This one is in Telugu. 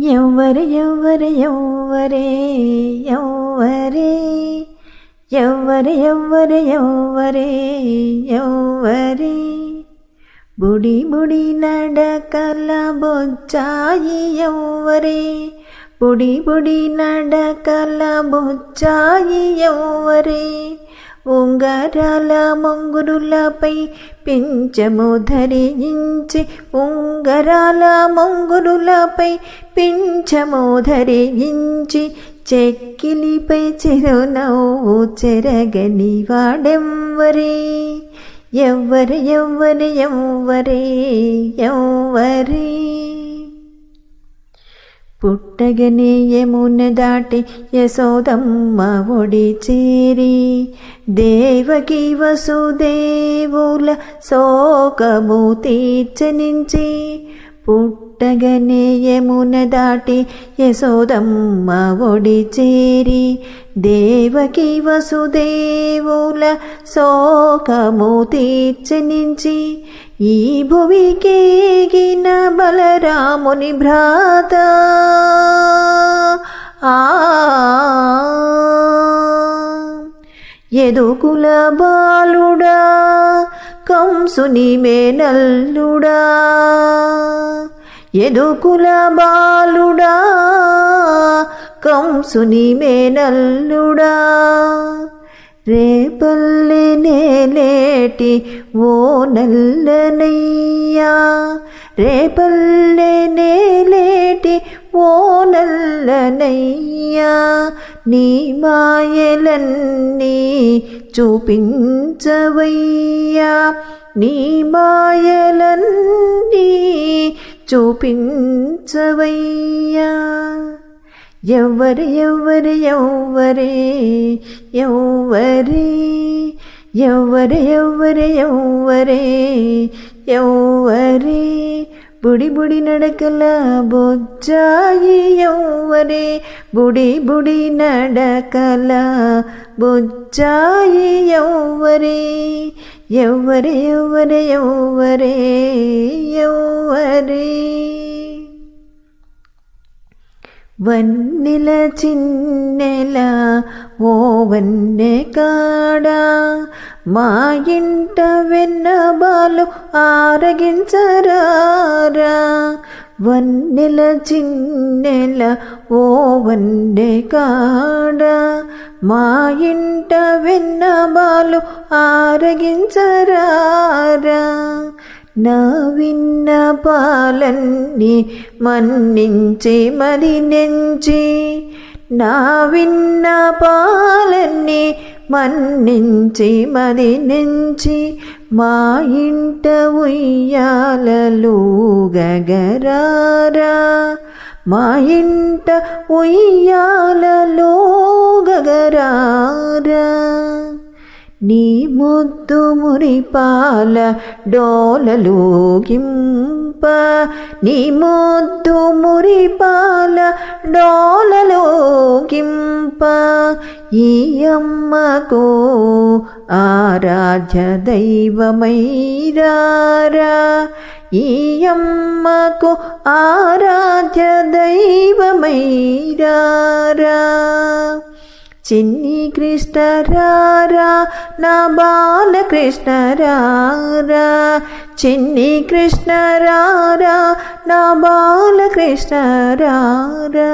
యవ్వరే యవ్వరే యవ్వరే యవ్వరే యవ్వరే యవ్వరే యవ్వరే యవ్వరే బుడి బుడి నడకల బొచ్చాయి యవ్వరే బుడి బుడి నడకల బొచ్చాయి యవ్వరే ఉంగరాల మొంగురులపై పింఛము ధరించి ఉంగరాల మొంగురులపై పింఛము ధరించి చెక్కిలిపై చిరునవ్వు చెరగని వాడెవ్వరే యవ్వరే యవ్వరే యవ్వరే యవ్వరే పుట్టగనే యమున దాటి యశోదమ్మ ఒడి చేరి దేవకి వసుదేవుల శోకము తీర్చనించి పుట్టగనే యమున దాటి యశోదమ్మ ఒడి చేరి దేవకి వసుదేవుల శోకము తీర్చనించి ఈ భువికేగిన బలరాముని భ్రాత యదుకుల బాలుడా కంసుని మేనల్లుడా యదుకుల బాలుడా కంసుని మేనల్లుడా రేపల్లె నేలేటి ఓ నల్లనయ్యా రేపల్లె నేలేటి ఓ నల్లనయ్యా నీ మాయలన్నీ చూపించవయ్యా నీ మాయలన్నీ చూపించవయ్యా యవ్వరే యవ్వరే యవ్వరే యవ్వరే యవ్వరే యవ్వరే యవ్వరే యవ్వరే బుడి బుడి నడకల బొజ్జాయి యవ్వరే బుడి బుడి నడకల బొజ్జాయి యవ్వరే యవ్వరే యవ్వరే యవ్వరే యవ్వరే వన్నెల చిన్నెల ఓ వన్నె కాడా మా ఇంట వెన్నబాలు ఆరగించరారా వన్నెల చిన్నెల ఓ వన్నె కాడా మా ఇంట వెన్నబాలు ఆరగించరారా నా విన్న పాలన్నీ మన్నించి మరి నెంచి నా విన్న పాలన్నీ మన్నించి మరి నెంచి మా ఇంట ఉయ్యాలలో గగరారా మా ఇంట ఉయ్యాలలో గగరారా నీ ముద్దు మురిపాల డోలలోకింప నీ ముద్దు మురిపాల డోలలోకింప ఈ అమ్మకు ఆరాధ్య దైవమైరారా ఈ అమ్మకు ఆరాధ్య దైవమైరారా చిన్ని కృష్ణ రారా నా బాలకృష్ణ రారా చిన్ని కృష్ణ రారా నా బాలకృష్ణ రారా